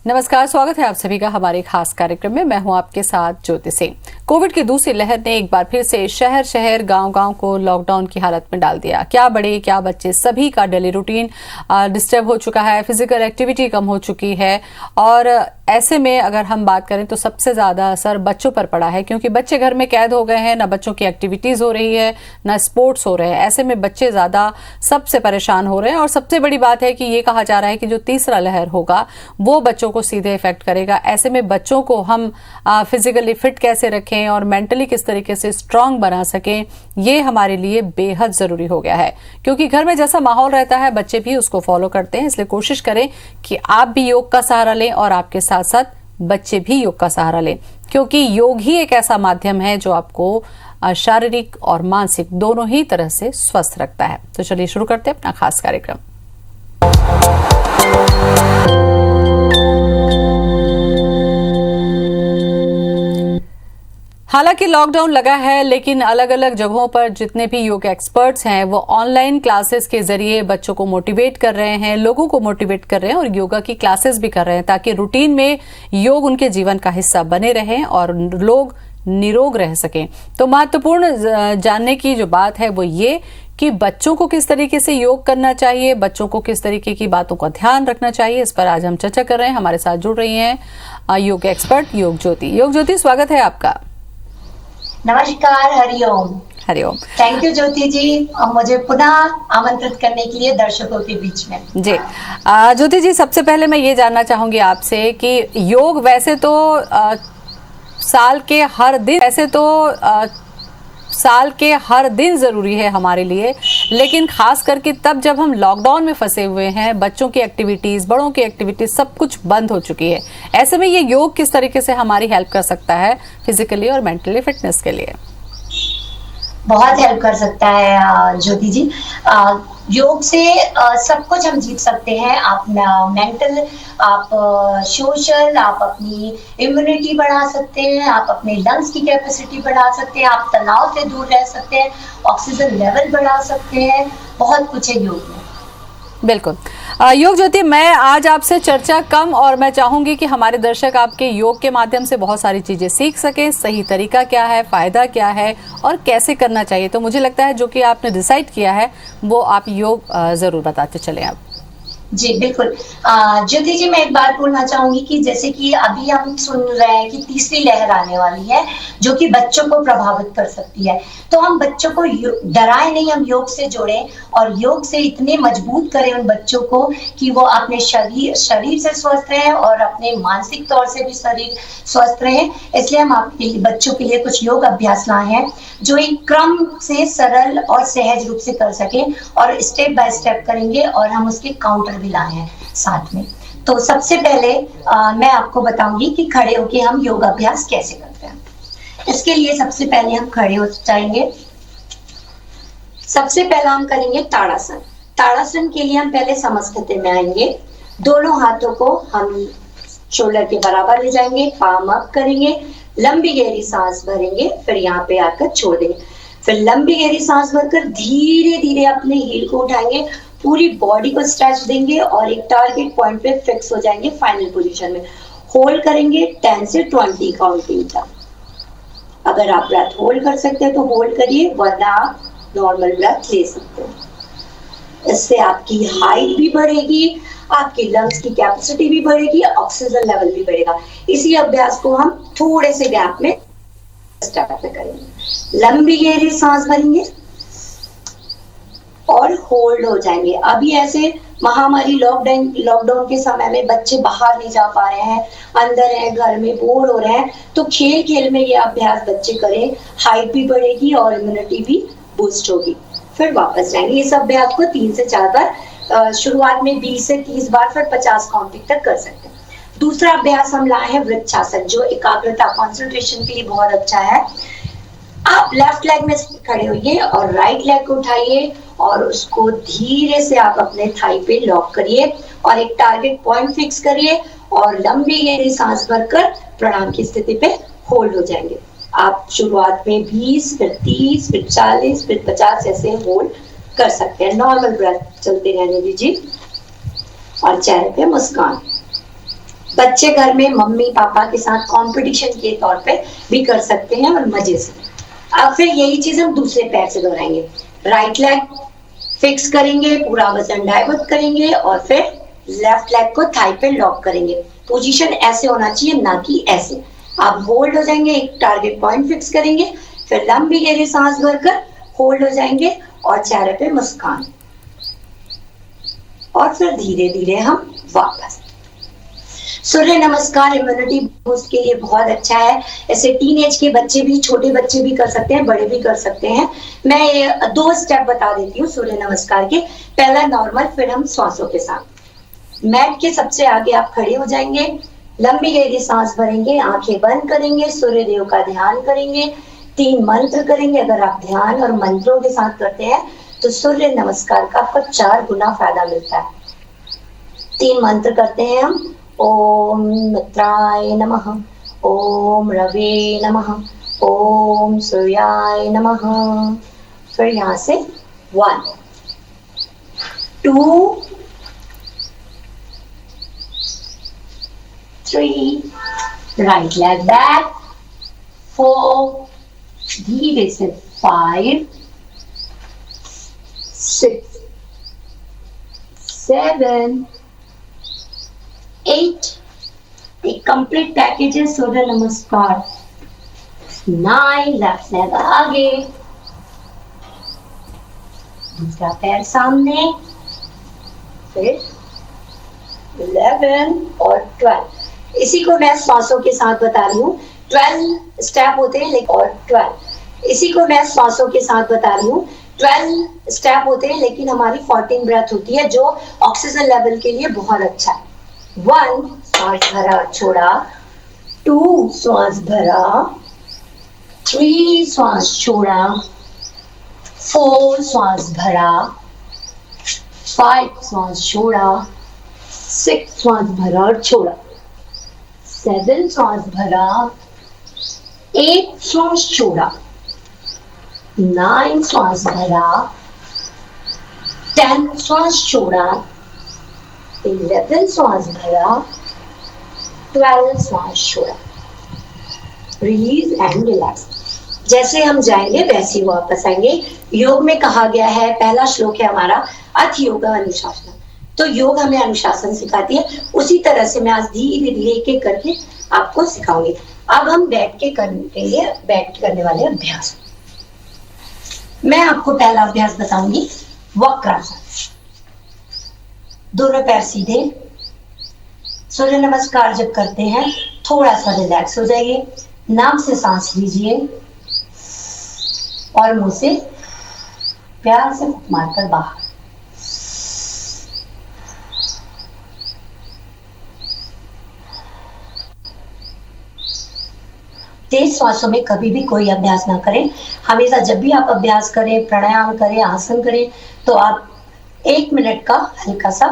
नमस्कार, स्वागत है आप सभी का हमारे खास कार्यक्रम में। मैं हूं आपके साथ ज्योति सिंह। कोविड की दूसरी लहर ने एक बार फिर से शहर शहर गांव-गांव को लॉकडाउन की हालत में डाल दिया। क्या बड़े क्या बच्चे, सभी का डेली रूटीन डिस्टर्ब हो चुका है, फिजिकल एक्टिविटी कम हो चुकी है। और ऐसे में अगर हम बात करें तो सबसे ज्यादा असर बच्चों पर पड़ा है, क्योंकि बच्चे घर में कैद हो गए हैं, ना बच्चों की एक्टिविटीज हो रही है, ना स्पोर्ट्स हो रहे हैं। ऐसे में बच्चे ज्यादा सबसे परेशान हो रहे हैं। और सबसे बड़ी बात है कि ये कहा जा रहा है कि जो तीसरा लहर होगा वो बच्चों को सीधे इफेक्ट करेगा। ऐसे में बच्चों को हम फिजिकली फिट कैसे रखें और मेंटली किस तरीके से स्ट्रांग बना सकें, ये हमारे लिए बेहद जरूरी हो गया है। क्योंकि घर में जैसा माहौल रहता है बच्चे भी उसको फॉलो करते हैं। इसलिए कोशिश करें कि आप भी योग का सहारा लें और आपके साथ साथ बच्चे भी योग का सहारा लें, क्योंकि योग ही एक ऐसा माध्यम है जो आपको शारीरिक और मानसिक दोनों ही तरह से स्वस्थ रखता है। तो चलिए शुरू करते हैं अपना खास कार्यक्रम। हालांकि लॉकडाउन लगा है, लेकिन अलग अलग जगहों पर जितने भी योग एक्सपर्ट्स हैं वो ऑनलाइन क्लासेस के जरिए बच्चों को मोटिवेट कर रहे हैं, लोगों को मोटिवेट कर रहे हैं और योगा की क्लासेस भी कर रहे हैं, ताकि रूटीन में योग उनके जीवन का हिस्सा बने रहें और लोग निरोग रह सकें। तो महत्वपूर्ण जानने की जो बात है वो ये कि बच्चों को किस तरीके से योग करना चाहिए, बच्चों को किस तरीके की बातों का ध्यान रखना चाहिए, इस पर आज हम चर्चा कर रहे हैं। हमारे साथ जुड़ रही हैं योग एक्सपर्ट योग ज्योति। योग ज्योति, स्वागत है आपका। नमस्कार, हरिओम। हरिओम। थैंक यू ज्योति जी, मुझे पुनः आमंत्रित करने के लिए दर्शकों के बीच में। जी ज्योति जी, सबसे पहले मैं ये जानना चाहूंगी आपसे कि योग वैसे तो साल के हर दिन जरूरी है हमारे लिए, लेकिन खास करके तब जब हम लॉकडाउन में फंसे हुए हैं, बच्चों की एक्टिविटीज, बड़ों की एक्टिविटीज सब कुछ बंद हो चुकी है। ऐसे में ये योग किस तरीके से हमारी हेल्प कर सकता है फिजिकली और मेंटली फिटनेस के लिए? बहुत हेल्प कर सकता है ज्योति जी। योग से सब कुछ हम जीत सकते हैं। आप मेंटल, आप सोशल, आप अपनी इम्यूनिटी बढ़ा सकते हैं, आप अपने लंग्स की कैपेसिटी बढ़ा सकते हैं, आप तनाव से दूर रह सकते हैं, ऑक्सीजन लेवल बढ़ा सकते हैं। बहुत कुछ है योग में। बिल्कुल। योग ज्योति, मैं आज आपसे चर्चा कम और मैं चाहूंगी कि हमारे दर्शक आपके योग के माध्यम से बहुत सारी चीजें सीख सकें। सही तरीका क्या है, फायदा क्या है और कैसे करना चाहिए। तो मुझे लगता है जो कि आपने डिसाइड किया है वो आप योग जरूर बताते चले आप। जी बिल्कुल। ज्योति जी, मैं एक बात बोलना चाहूंगी कि जैसे कि अभी हम सुन रहे हैं कि तीसरी लहर आने वाली है जो कि बच्चों को प्रभावित कर सकती है। तो हम बच्चों को डराए नहीं, हम योग से जोड़ें और योग से इतने मजबूत करें उन बच्चों को कि वो अपने शरीर से स्वस्थ रहें और अपने मानसिक तौर से भी शरीर स्वस्थ रहे। इसलिए हम आपके बच्चों के लिए कुछ योग अभ्यास लाए हैं जो एक क्रम से सरल और सहज रूप से कर सके और स्टेप बाय स्टेप करेंगे और हम उसके काउंटर भी लाए हैं साथ में। तो सबसे पहले मैं आपको बताऊंगी कि खड़े होके हम योग अभ्यास कैसे करते हैं। इसके लिए सबसे पहले हम खड़े हो जाएंगे। सबसे पहला हम करेंगे ताड़ासन। ताड़ासन के लिए हम पहले समस्थिति में आएंगे। दोनों हाथों को हम शोल्डर के बराबर ले जाएंगे, पाम अप करेंगे, लंबी गहरी सांस भरेंगे, फिर यहाँ पे आकर छोड़ देंगे। फिर लंबी गहरी सांस भरकर धीरे धीरे अपने हील को उठाएंगे, पूरी बॉडी को स्ट्रेच देंगे और एक टारगेट पॉइंट पे फिक्स हो जाएंगे फाइनल पोजीशन में। होल्ड करेंगे 10 से 20 काउंटिंग तक। अगर आप ब्रेथ होल्ड कर सकते हैं तो होल्ड करिए, वरना आप नॉर्मल ब्रेथ ले सकते हैं। इससे आपकी हाइट भी बढ़ेगी, आपकी लंग्स की कैपेसिटी भी बढ़ेगी, ऑक्सीजन लेवल भी बढ़ेगा। इसी अभ्यास को हम थोड़े से गैप में स्टार्ट में करेंगे। लंबी गहरी सांस भरेंगे और होल्ड हो जाएंगे। अभी ऐसे महामारी लॉकडाउन के समय में बच्चे बाहर नहीं जा पा रहे हैं, अंदर है, घर में बोर हो रहे हैं, तो खेल खेल में ये अभ्यास बच्चे करें, हाइट भी बढ़ेगी और इम्यूनिटी भी बूस्ट होगी। फिर वापस जाएंगे। इस अभ्यास को 3 से 4 बार, शुरुआत में 20 से 30 बार, फिर 50 काउंटिंग तक कर सकते हैं। दूसरा अभ्यास हम लाए हैं वृक्षासन, जो एकाग्रता कंसंट्रेशन के लिए बहुत अच्छा है। आप लेफ्ट लेग में खड़े होइए और राइट लेग को उठाइए और उसको धीरे से आप अपने थाई पे लॉक करिए और एक टारगेट पॉइंट फिक्स करिए और लंबी गहरी सांस भरकर प्रणाम की स्थिति पे होल्ड हो जाएंगे। आप शुरुआत में 20, फिर 30, फिर 40, फिर 50 ऐसे होल्ड कर सकते हैं। नॉर्मल ब्रेथ चलते रहने दीजिए और चेहरे पे मुस्कान। बच्चे घर में मम्मी पापा के साथ कंपटीशन के तौर पे भी कर सकते हैं और मजे से। अब फिर यही चीज हम दूसरे पैर से दोहराएंगे। राइट लेग फिक्स करेंगे, पूरा वजन डाइवर्ट करेंगे और फिर लेफ्ट लेग को थाई पे लॉक करेंगे। पोजीशन ऐसे होना चाहिए, ना कि ऐसे। आप होल्ड हो जाएंगे, एक टारगेट पॉइंट फिक्स करेंगे, फिर लंबी गहरी सांस भरकर होल्ड हो जाएंगे और चेहरे पे मुस्कान, और फिर धीरे धीरे हम वापस। सूर्य नमस्कार इम्यूनिटी बूस्ट के लिए बहुत अच्छा है। ऐसे टीनेज के बच्चे भी, छोटे बच्चे भी कर सकते हैं, बड़े भी कर सकते हैं। मैं 2 स्टेप बता देती हूँ सूर्य नमस्कार के। पहला नॉर्मल, फिर हम श्वासों के साथ। मैट के सबसे आगे आप खड़े हो जाएंगे, लंबी गहरी सांस भरेंगे, आंखें बंद करेंगे, सूर्य देव का ध्यान करेंगे, 3 मंत्र करेंगे। अगर आप ध्यान और मंत्रों के साथ करते हैं तो सूर्य नमस्कार का आपको 4 गुना फायदा मिलता है। 3 मंत्र करते हैं हम। ओम मित्राय नमः, ओम रवे नमः, ओम सूर्याय नमः। फिर यहाँ से 1 2 3, राइट लेग बैक, 4, धीरे से 5 6 7 8, एक कंप्लीट पैकेज है सूर्य नमस्कार। 9, लेफ्ट लेग आगे, दूसरा पैर सामने, फिर 11 और 12। इसी को मैं श्वासों के साथ बता रही हूँ। 12 स्टेप होते हैं, लेकिन और 12 इसी को मैं श्वासों के साथ बता रही हूँ। 12 स्टेप होते हैं, लेकिन हमारी 14 ब्रेथ होती है, जो ऑक्सीजन लेवल के लिए बहुत अच्छा है। 1 सांस भरा छोड़ा, 2 श्वास भरा, 3 श्वास छोड़ा, 4 श्वास भरा, 5 श्वास छोड़ा, 6 श्वास भरा और छोड़ा, 7 श्वास भरा, 8 श्वास छोड़ा, 9 श्वास भरा, 10 श्वास छोड़ा, 11 श्वास भरा, 12 श्वास छोड़ा। Release and relax. जैसे हम जाएंगे वैसे ही वापस आएंगे। योग में कहा गया है, पहला श्लोक है हमारा, अथ योग अनुशासन। तो योग हमें अनुशासन सिखाती है। उसी तरह से मैं आज धीरे धीरे एक एक करके आपको सिखाऊंगी। अब हम बैठ के करने वाले अभ्यास। मैं आपको पहला अभ्यास बताऊंगी, वक्रासन। दोनों पैर सीधे। सूर्य नमस्कार जब करते हैं थोड़ा सा रिलैक्स हो जाइए, नाक से सांस लीजिए और मुंह से प्यार से फूंक मारकर बाहर। तेज श्वासों में कभी भी कोई अभ्यास ना करें। हमेशा जब भी आप अभ्यास करें, प्राणायाम करें, आसन करें, तो आप 1 मिनट का हल्का सा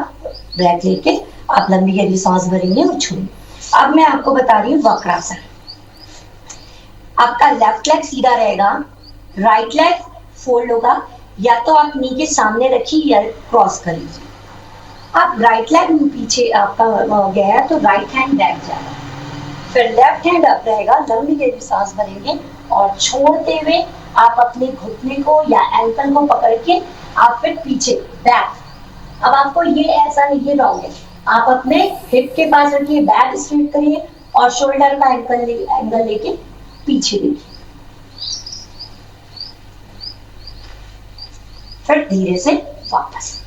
ब्रेक लेके आप लंबी गहरी सांस भरेंगे और छोड़ेंगे। अब मैं आपको बता रही हूँ वक्रासन। आपका लेफ्ट लेग सीधा रहेगा, राइट लेग फोल्ड होगा, या तो आप नी के सामने रखिए या क्रॉस कर लीजिए। आप राइट लेग पीछे आपका गया है तो राइट हैंड बैक जाएगा, फिर लेफ्ट हैंड अप रहेगा, लंबी गहरी सांस भरेंगे और छोड़ते हुए आप अपने घुटने को या एंकल को पकड़ के आप फिर पीछे बैक। अब आपको ये ऐसा नहीं, ये रॉन्ग है। आप अपने हिप के पास रखिए, बैक स्ट्रेट करिए और शोल्डर का एंगल लेके पीछे देखिए। फिर धीरे से वापस।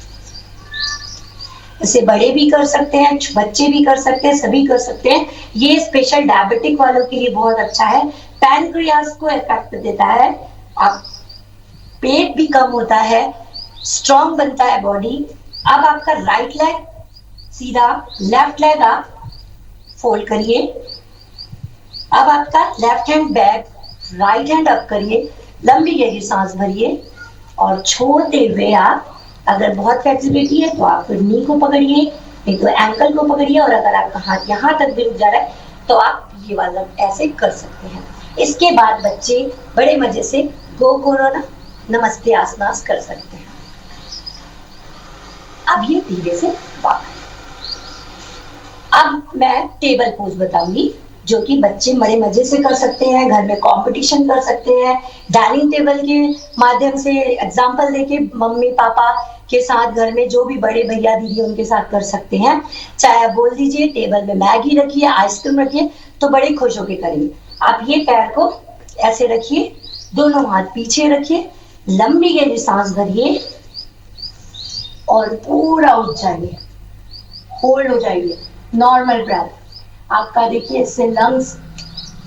इसे बड़े भी कर सकते हैं, बच्चे भी कर सकते हैं, सभी कर सकते हैं। ये स्पेशल डायबिटिक वालों के लिए बहुत अच्छा है। पैनक्रियास को इफेक्ट देता है, आप पेट भी कम होता है, स्ट्रॉन्ग बनता है बॉडी। अब आपका राइट लेग सीधा, लेफ्ट लेग आप फोल्ड करिए। अब आपका left hand back, right hand up करिए, लंबी गहरी सांस भरिए और छोड़ते हुए आप, अगर बहुत फ्लेक्सिबिलिटी है तो आप फिर नी को पकड़िए, नहीं तो एंकल को पकड़िए, और अगर आपका हाथ यहाँ तक भी रुक जा रहा है तो आप ये वाला ऐसे कर सकते हैं। इसके बाद बच्चे बड़े मजे से गो कोरोना नमस्ते आसनास कर सकते हैं। अब ये धीरे से वापस। अब मैं टेबल पोज बताऊंगी जो कि बच्चे बड़े मजे से कर सकते हैं, घर में कंपटीशन कर सकते हैं, डाइनिंग टेबल के माध्यम से एग्जांपल देके मम्मी पापा के साथ घर में जो भी बड़े भैया दीदी उनके साथ कर सकते हैं। चाहे आप बोल दीजिए टेबल में मैगी रखिए, आइसक्रीम रखिए, तो बड़े खुश होकर करेंगे। आप ये पैर को ऐसे रखिए, दोनों हाथ पीछे रखिए, लंबी गहरी सांस भरिए और पूरा उठ जाइए, होल्ड हो जाइए, नॉर्मल ब्रेथ। आपका देखिए इससे लंग्स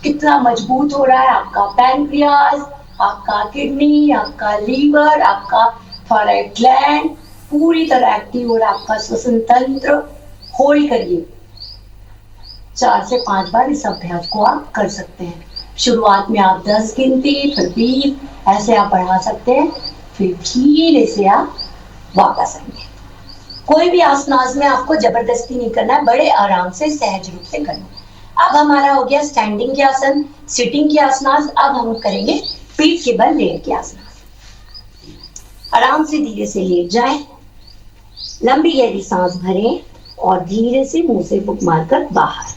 कितना मजबूत हो रहा है, आपका पैनक्रियाज, आपका किडनी, आपका लीवर, आपका थायराइड ग्लैंड पूरी तरह एक्टिव हो रहा है, आपका श्वसन तंत्र। होल्ड करिए, 4 से 5 बार इस अभ्यास को आप कर सकते हैं। शुरुआत में आप 10 गिनती, फिर 20, ऐसे आप बढ़ा सकते हैं, फिर धीरे से आप वापस आएंगे। कोई भी आसनास में आपको जबरदस्ती नहीं करना है, बड़े आराम से सहज रूप से करना है। अब हमारा हो गया स्टैंडिंग के आसन, सिटिंग के आसनास। अब हम करेंगे पीठ के बल लेट के आसनास। आराम से धीरे से लेट जाए, लंबी गहरी सांस भरें और धीरे से मुंह से फूंक मारकर बाहर।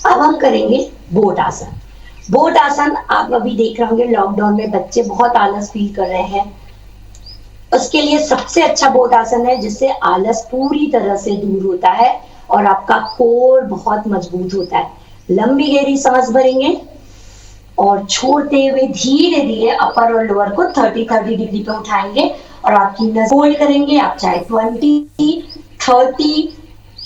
अब हम करेंगे बोट आसन। बोट आसन आप अभी देख रहे होंगे लॉकडाउन में बच्चे बहुत आलस फील कर रहे हैं। उसके लिए सबसे अच्छा बोट आसन है जिससे आलस पूरी तरह से दूर होता है और आपका कोर बहुत मजबूत होता है। लंबी गहरी सांस भरेंगे और छोड़ते हुए धीरे धीरे अपर और लोअर को 30-30 डिग्री पे उठाएंगे और आपकी नजर होल्ड करेंगे। आप चाहे 20, 30,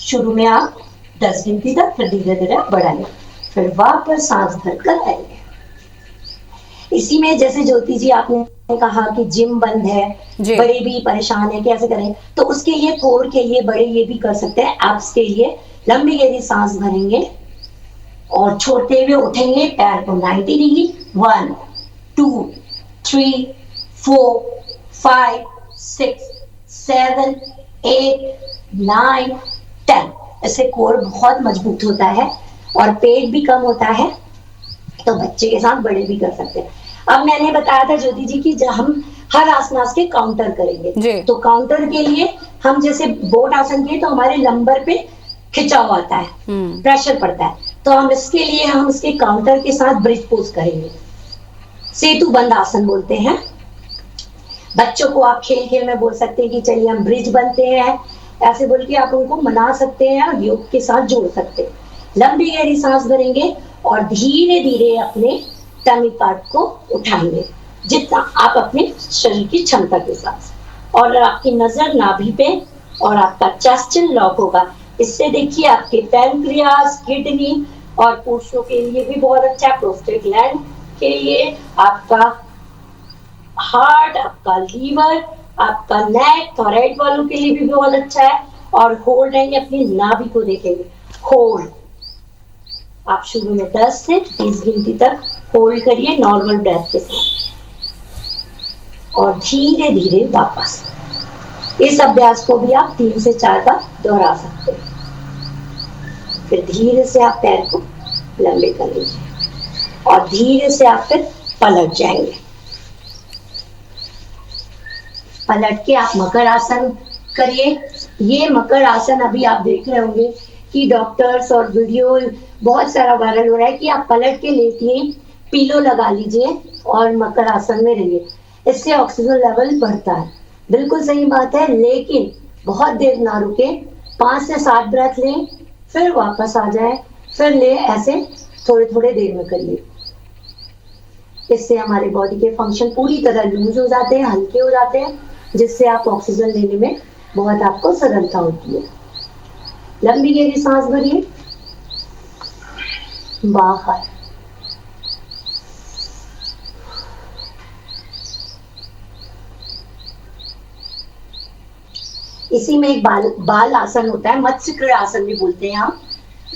शुरू में आप 10 गिनती तक, फिर धीरे धीरे बढ़ाएंगे, फिर वापस सांस भरकर आएंगे। इसी में जैसे ज्योति जी आपने कहा कि जिम बंद है, बड़े भी परेशान है, कैसे करें, तो उसके लिए कोर के लिए बड़े ये भी कर सकते हैं। एब्स के लिए लंबी गहरी सांस भरेंगे और छोड़ते हुए उठेंगे पैर को 90 डिग्री। 1, 2, 3, 4, 5, 6, 7, 8, 9, 10। इससे कोर बहुत मजबूत होता है और पेट भी कम होता है, तो बच्चे के साथ बड़े भी कर सकते हैं। अब मैंने बताया था ज्योति जी की जब हम हर आसनास के काउंटर करेंगे, तो काउंटर के लिए हम जैसे बोट आसन के तो हमारे लंबर पे खिंचाव आता है, प्रेशर पड़ता है, तो हम इसके लिए हम इसके काउंटर के साथ ब्रिज पोज करेंगे। सेतु बंद आसन बोलते हैं। बच्चों को आप खेल खेल में बोल सकते हैं कि चलिए हम ब्रिज बनते हैं, ऐसे बोल के आप उनको मना सकते हैं और योग के साथ जोड़ सकते हैं। लंबी गहरी सांस भरेंगे और धीरे धीरे अपने टमी पार्ट को उठाएंगे जितना आप अपने शरीर की क्षमता के साथ, और आपकी नजर नाभि पे और आपका चेस्ट लॉक होगा। इससे देखिए आपके पैनक्रियाज, किडनी और पुरुषों के लिए भी बहुत अच्छा है, प्रोस्टेट ग्लैंड के लिए, आपका हार्ट, आपका लीवर, आपका नेक, थायराइड वालों के लिए भी बहुत अच्छा है। और होल्ड रहेंगे, अपनी नाभि को देखेंगे, होल्ड। आप शुरू में 10 से 20 गिनती तक होल्ड करिए नॉर्मल ब्रेथ के साथ और धीरे धीरे वापस। इस अभ्यास को भी आप 3 से 4 बार दोहरा सकते हैं। फिर धीरे से आप पैर को लंबे कर लीजिए और धीरे से आप फिर पलट जाएंगे। पलट के आप मकर आसन करिए। ये मकर आसन अभी आप देख रहे होंगे कि डॉक्टर्स और वीडियो बहुत सारा वायरल हो रहा है कि आप पलट के लेटिए, पीलो लगा लीजिए और मकर आसन में रहिए, इससे ऑक्सीजन लेवल बढ़ता है। बिल्कुल सही बात है, लेकिन बहुत देर ना रुके, 5 से 7 ब्रेथ लें, फिर वापस आ जाए, फिर ले, ऐसे थोड़े थोड़े देर में करिए। इससे हमारे बॉडी के फंक्शन पूरी तरह लूज हो जाते हैं, हल्के हो जाते हैं, जिससे आप ऑक्सीजन लेने में बहुत आपको सरलता होती है। लंबी गहरी सांस भरिए, बाहर, इसी में एक बाल आसन होता है, मत्स्य आसन भी बोलते हैं आप।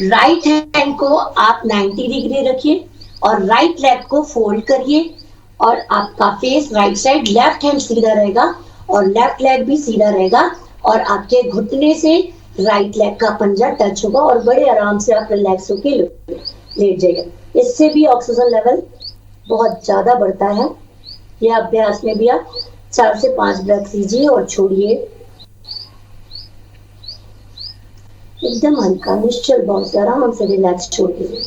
राइट हैंड को आप 90 डिग्री रखिए और राइट लेग को फोल्ड करिए और आपका face right side, left hand सीधा रहेगा और लेफ्ट लेग भी सीधा रहेगा और आपके घुटने से राइट लेग का पंजा टच होगा और बड़े आराम से आप रिलैक्स होकर लेट जाइए। इससे भी ऑक्सीजन लेवल बहुत ज्यादा बढ़ता है। यह अभ्यास में भी आप 4 से 5 ब्रेथ लीजिए और छोड़िए। एकदम हल्का निश्चल भाव से आराम से रिलैक्स छोड़ दीजिए।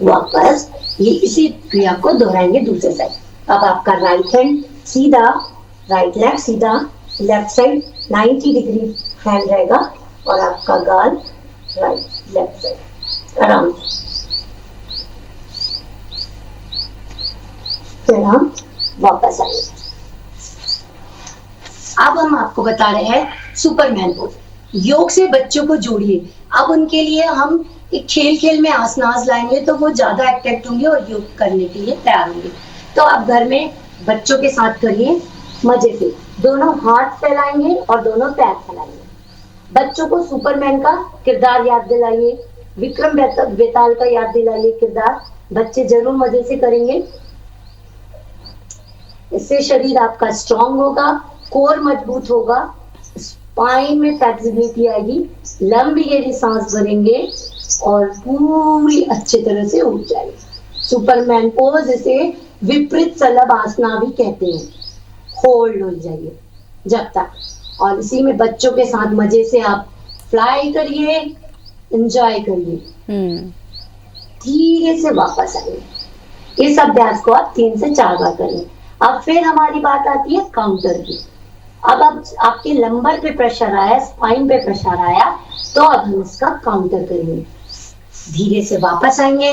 वापस ये इसी क्रिया को दोहराएंगे दूसरे साइड। अब आपका राइट हैंड सीधा, राइट लेग सीधा, लेफ्ट साइड 90 डिग्री हैंड रहेगा और आपका गाल राइट लेफ्ट साइड आराम से। फिर हम वापस आएंगे। अब हम आपको बता रहे हैं सुपरमैन पोज। योग से बच्चों को जोड़िए। अब उनके लिए हम एक खेल में आसनास लाएंगे तो वो ज्यादा एक्टिव होंगे और योग करने के लिए तैयार होंगे। तो आप घर में बच्चों के साथ करिए मजे से। दोनों हाथ फैलाएंगे और दोनों पैर फैलाएंगे। बच्चों को सुपरमैन का किरदार याद दिलाइए, विक्रम बेताल का याद दिलाइए किरदार। बच्चे जरूर मजे से करेंगे। इससे शरीर आपका स्ट्रांग होगा, कोर मजबूत होगा, स्पाइन में फ्लेक्सिबिलिटी आएगी, लंबी गहरी सांस भरेंगे और पूरी अच्छी तरह से उठ जाएगी। सुपरमैन पोज इसे विपरीत सलभ आसना भी कहते हैं। होल्ड हो जाइए जब तक, और इसी में बच्चों के साथ मजे से आप फ्लाई करिए, एंजॉय करिए। धीरे से वापस आइए। इस अभ्यास को आप 3 से 4 बार करें। अब फिर हमारी बात आती है काउंटर की। अब आपके लंबर पे प्रेशर आया, स्पाइन पे प्रेशर आया, तो अब हम इसका काउंटर करेंगे। धीरे से वापस आएंगे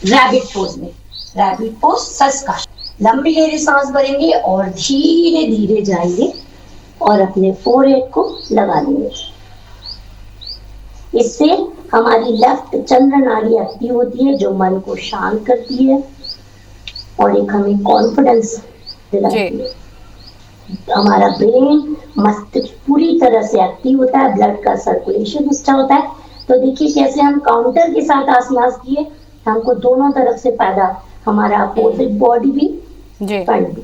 रैबिट पोज में। रैबिट पोज सस का लंबी गहरी सांस भरेंगे और धीरे धीरे जाएंगे और अपने फोरहेड को लगा लेंगे। इससे हमारी लेफ्ट चंद्र नाड़ी एक्टिव होती है जो मन को शांत करती है और एक हमें कॉन्फिडेंस दिलाती है। हमारा ब्रेन मस्तिष्क पूरी तरह से एक्टिव होता है, ब्लड का सर्कुलेशन अच्छा होता है। तो देखिए कैसे हम काउंटर के साथ आसनास किए, हमको दोनों तरफ से फायदा, हमारा अपोजिट बॉडी भी फ्रंट भी।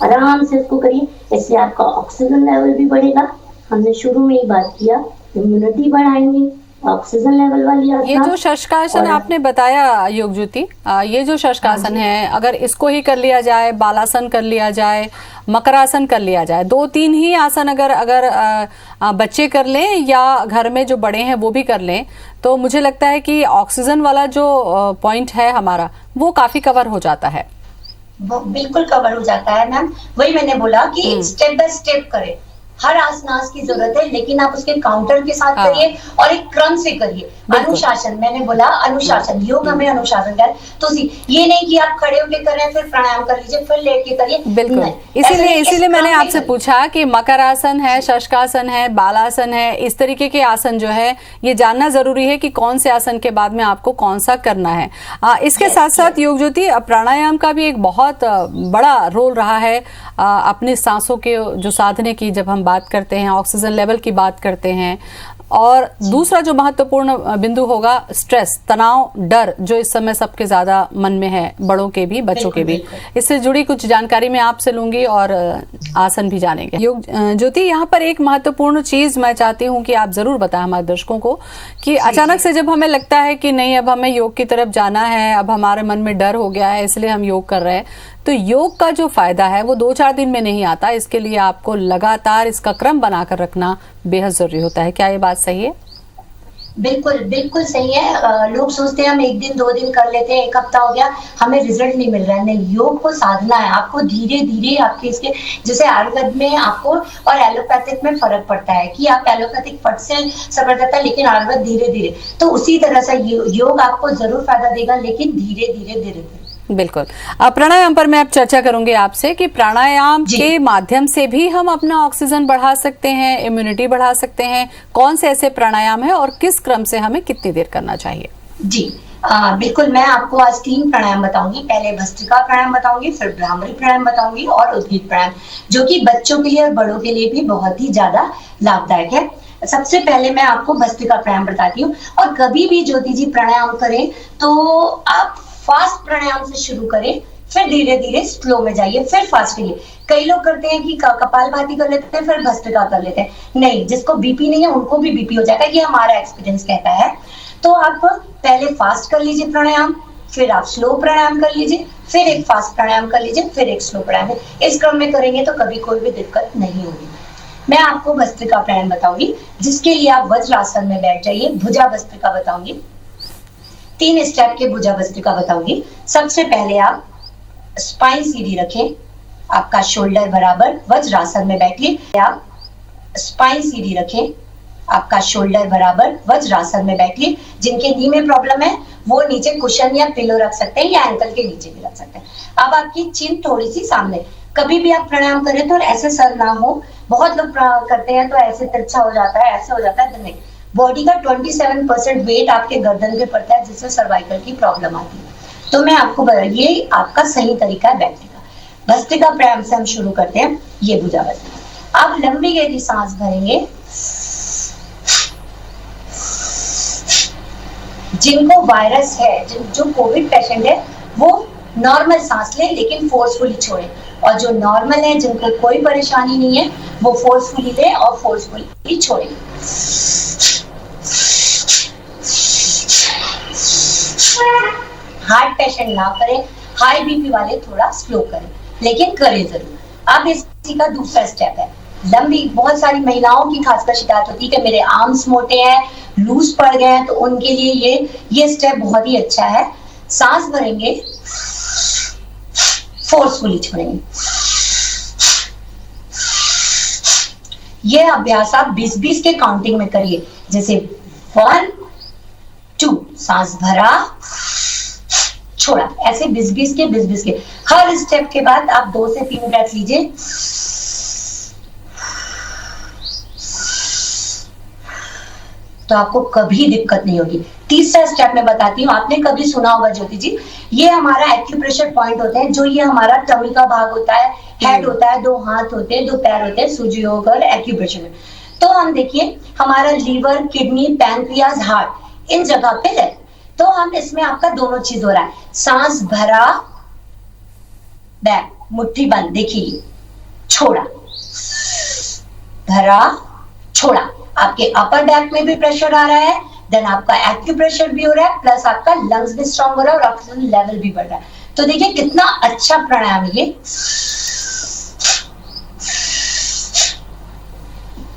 आराम से इसको करिए। इससे आपका ऑक्सीजन लेवल भी बढ़ेगा। हमने शुरू में ही बात किया, इम्यूनिटी बढ़ाएंगे, ऑक्सीजन लेवल वाली आसन। ये जो शशकासन आपने बताया योग ज्योति, ये जो शशकासन है, अगर इसको ही कर लिया जाए, बालासन कर लिया जाए, मकरासन कर लिया जाए, 2-3 ही आसन अगर बच्चे कर लें या घर में जो बड़े हैं वो भी कर लें, तो मुझे लगता है कि ऑक्सीजन वाला जो पॉइंट है हमारा वो काफी कवर हो जाता है। वो बिल्कुल कवर हो जाता है मैम। वही मैंने बोला कि स्टेप बाय स्टेप करें। हर आसनास की जरूरत है, लेकिन आप उसके काउंटर के साथ करिए और एक क्रम से करिए। अनुशासन, मैंने बोला अनुशासन, योग हमें अनुशासन का है। तो ये नहीं कि आप खड़े होकर करें फिर प्राणायाम कर लीजिए फिर लेट के करिए। बिल्कुल, इसीलिए मैंने आपसे पूछा कि मकरासन है, शशकासन है, बालासन है, इस तरीके के आसन जो है ये जानना जरूरी है कि कौन से आसन के बाद में आपको कौन सा करना है। इसके साथ साथ योग ज्योति, प्राणायाम का भी एक बहुत बड़ा रोल रहा है अपनी सांसों के जो साधने की। जब हम बात करते हैं, ऑक्सीजन लेवल की बात करते हैं, और दूसरा जो महत्वपूर्ण बिंदु होगा स्ट्रेस, तनाव, डर, जो इस समय सबके ज्यादा मन में है, बड़ों के भी बच्चों के भी। इससे जुड़ी कुछ जानकारी मैं आपसे लूंगी और आसन भी जानेंगे। योग ज्योति, यहाँ पर एक महत्वपूर्ण चीज मैं चाहती हूँ कि आप जरूर बताएं हमारे दर्शकों को कि अचानक से जब हमें लगता है कि नहीं अब हमें योग की तरफ जाना है, अब हमारे मन में डर हो गया है इसलिए हम योग कर रहे हैं, तो योग का जो फायदा है वो 2-4 दिन में नहीं आता। इसके लिए आपको लगातार इसका क्रम बनाकर रखना बेहद जरूरी होता है। क्या ये बात सही है? बिल्कुल बिल्कुल सही है। लोग सोचते हैं हम 1 दिन 2 दिन कर लेते हैं, 1 हफ्ता हो गया हमें रिजल्ट नहीं मिल रहा है। नहीं, योग को साधना है। आपको धीरे धीरे आपके इसके, जैसे आयुर्वेद में आपको और एलोपैथिक में फर्क पड़ता है कि आप एलोपैथिक फट से सबर देता है, लेकिन आयुर्वेद धीरे धीरे। तो उसी तरह से योग आपको जरूर फायदा देगा, लेकिन धीरे धीरे। बिल्कुल। प्राणायाम पर मैं अब चर्चा करूंगी आपसे कि प्राणायाम के माध्यम से भी हम अपना ऑक्सीजन बढ़ा सकते हैं, इम्यूनिटी बढ़ा सकते हैं। कौन से ऐसे प्राणायाम है और किस क्रम से हमें कितनी देर करना चाहिए? जी बिल्कुल, मैं आपको आज 3 प्राणायाम बताऊंगी। पहले भस्त्रिका प्राणायाम बताऊंगी, फिर भ्रामरी प्राणायाम बताऊंगी और उद्गीत प्राणायाम, जो कि बच्चों के लिए और बड़ों के लिए भी बहुत ही ज्यादा लाभदायक है। सबसे पहले मैं आपको भस्त्रिका प्राणायाम बताती हूँ। और कभी भी ज्योति जी प्राणायाम करें तो आप फास्ट प्राणायाम से शुरू करें, फिर धीरे धीरे स्लो में जाइए, फिर फास्ट करिए। कई लोग करते हैं कि कपालभाति कर लेते हैं फिर भस्त्रिका कर लेते हैं। नहीं, जिसको बीपी नहीं है उनको भी बीपी हो जाएगा, ये हमारा एक्सपीरियंस कहता है। तो आप पहले फास्ट कर लीजिए प्राणायाम, फिर आप स्लो प्राणायाम कर लीजिए, फिर एक फास्ट प्राणायाम कर लीजिए, फिर एक स्लो प्राणायाम। इस क्रम में करेंगे तो कभी कोई भी दिक्कत नहीं होगी। मैं आपको भस्त्रिका प्राणायाम बताऊंगी, जिसके लिए आप वज्रासन में बैठ जाइए। भुजा भस्त्रिका बताऊंगी, 3 स्टेप के भुजा भस्त्रिका बताऊंगी। सबसे पहले आप स्पाइन सीधी रखें, आपका शोल्डर बराबर, वज्रासन में बैठिए। आप स्पाइन सीधी रखें, आपका शोल्डर बराबर, वज्रासन में बैठिए। जिनके नी में प्रॉब्लम है वो नीचे कुशन या पिलो रख सकते हैं या एंकल के नीचे भी रख सकते हैं। अब आपकी चिन थोड़ी सी सामने। कभी भी आप प्राणायाम करें तो ऐसे सर ना हो। बहुत लोग करते हैं तो ऐसे तिरछा हो जाता है, ऐसे हो जाता है, तो नहीं। बॉडी का 27% वेट आपके गर्दन पे पड़ता है, जिससे सर्वाइकल की प्रॉब्लम आती है। तो मैं आपको ये आपका सही तरीका है बैठने का। भस्त्रिका प्राणायाम से हम शुरू करते हैं। ये भुजा भस्त्रिका। आप लंबी गहरी सांस भरेंगे। जिनको वायरस है, जो कोविड पेशेंट है, वो नॉर्मल सांस ले लेकिन फोर्सफुली छोड़े। और जो नॉर्मल है, जिनको कोई परेशानी नहीं है, वो फोर्सफुली ले और फोर्सफुली छोड़े। हार्ट पेशेंट ना करें, हाई बीपी वाले थोड़ा स्लो करें, लेकिन करें जरूर। अब इसी का दूसरा स्टेप है लंबी। बहुत सारी महिलाओं की खासकर शिकायत होती है कि मेरे आर्म्स मोटे हैं, लूज पड़ गए हैं, तो उनके लिए ये स्टेप बहुत ही अच्छा है। सांस भरेंगे, फोर्सफुली छोड़ेंगे। ये अभ्यास आप 20-20 के काउंटिंग में करिए। जैसे 1 2, सांस भरा, छोड़ा, ऐसे 20-20 के। हर स्टेप के बाद आप 2 से 3 ब्रेथ लीजिए। तो आपको कभी दिक्कत नहीं होगी। तीसरा स्टेप मैं बताती हूँ, आपने कभी सुना होगा ज्योति जी, ये हमारा एक्यूप्रेशर पॉइंट होते हैं। जो ये हमारा टमी का भाग होता है, हेड होता है, 2 हाथ होते हैं, 2 पैर होते हैं, सूजी योग और एक्यूप्रेशर में। तो हम देखिए हमारा लीवर, किडनी, पैंक्रियाज, हार्ट, इन जगह पे है। तो हम इसमें आपका दोनों चीज हो रहा है। सांस भरा, बैक, मुट्ठी बंद, देखिए, छोड़ा, भरा, छोड़ा। आपके अपर बैक में भी प्रेशर आ रहा है, देन आपका एक्यूप्रेशर भी हो रहा है, प्लस आपका लंग्स भी स्ट्रांग हो रहा है और ऑक्सीजन लेवल भी बढ़ रहा है। तो देखिए कितना अच्छा प्राणायाम है ये।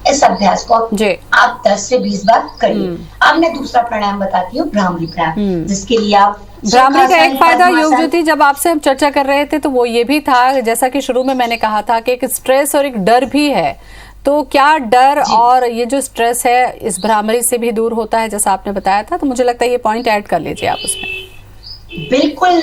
इस अभ्यास को आप 10 से 20 बार करिए। अब मैं दूसरा प्राणायाम बताती हूँ, भ्रामरी प्राणायाम, जिसके लिए आप भ्रामरी का एक फायदा योग ज्योति, जब आपसे हम चर्चा कर रहे थे तो वो ये भी था, जैसा कि शुरू में मैंने कहा था कि एक स्ट्रेस और एक डर भी है। तो क्या डर और ये जो स्ट्रेस है इस भ्रामरी से भी दूर होता है, जैसा आपने बताया था? तो मुझे लगता है ये पॉइंट ऐड कर लीजिए आप उसमें। बिल्कुल,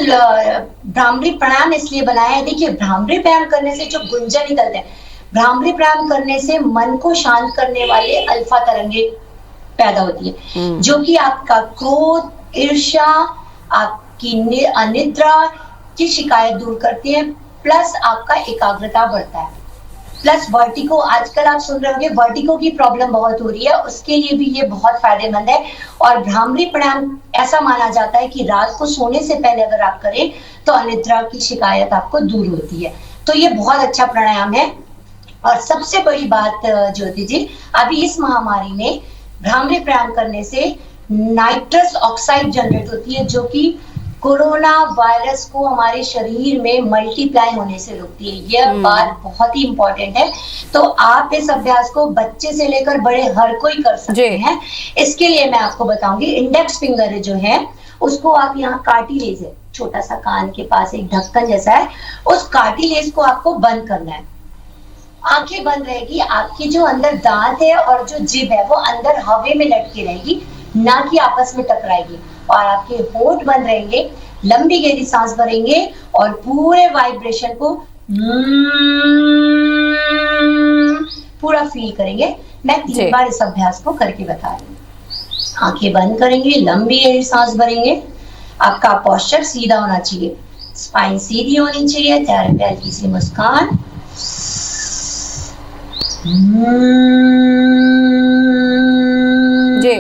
भ्रामरी प्राणायाम इसलिए बनाया है। देखिए, भ्रामरी प्राणायाम करने से जो गुंजन निकलते हैं, भ्रामरी प्राणायाम करने से मन को शांत करने वाले अल्फा तरंगे पैदा होती है, जो कि आपका क्रोध, ईर्ष्या, आपकी अनिद्रा की शिकायत दूर करती है, प्लस आपका एकाग्रता बढ़ता है, प्लस वर्टिगो। आजकल आप सुन रहे होंगे वर्टिगो की प्रॉब्लम बहुत हो रही है, उसके लिए भी ये बहुत फायदेमंद है। और भ्रामरी प्राणायाम ऐसा माना जाता है कि रात को सोने से पहले अगर आप करें तो अनिद्रा की शिकायत आपको दूर होती है। तो ये बहुत अच्छा प्राणायाम है। और सबसे बड़ी बात ज्योति जी, अभी इस महामारी में भ्रामरी प्राणायाम करने से नाइट्रस ऑक्साइड जनरेट होती है, जो कि कोरोना वायरस को हमारे शरीर में मल्टीप्लाई होने से रोकती है। यह बात बहुत ही इंपॉर्टेंट है। तो आप इस अभ्यास को बच्चे से लेकर बड़े हर कोई कर सकते हैं। इसके लिए मैं आपको बताऊंगी, इंडेक्स फिंगर जो है उसको आप यहाँ कार्टिलेज है, छोटा सा कान के पास एक ढक्कन जैसा है, उस कार्टिलेज को आपको बंद करना है। आंखें बंद रहेगी, आपकी जो अंदर दांत है और जो जिभ है वो अंदर हवा में लटकी रहेगी, ना कि आपस में टकराएगी। और आपके होंठ बंद रहेंगे, लंबी गहरी सांस भरेंगे और पूरे वाइब्रेशन को पूरा फील करेंगे। मैं 3 बार इस अभ्यास को करके बता रही हूँ। आंखें बंद करेंगे, लंबी गहरी सांस भरेंगे। आपका पोस्चर सीधा होना चाहिए, स्पाइन सीधी होनी चाहिए, चेहरे पे हल्की सी मुस्कान। जी,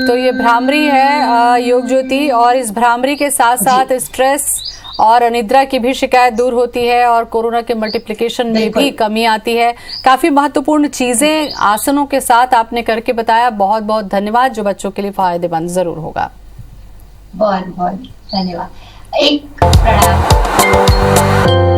तो ये भ्रामरी है योग ज्योति, और इस भ्रामरी के साथ साथ स्ट्रेस और अनिद्रा की भी शिकायत दूर होती है और कोरोना के मल्टीप्लिकेशन में भी कमी आती है। काफी महत्वपूर्ण चीजें आसनों के साथ आपने करके बताया। बहुत बहुत धन्यवाद, जो बच्चों के लिए फायदेमंद जरूर होगा। बहुत बहुत धन्यवाद। एक प्रणाम।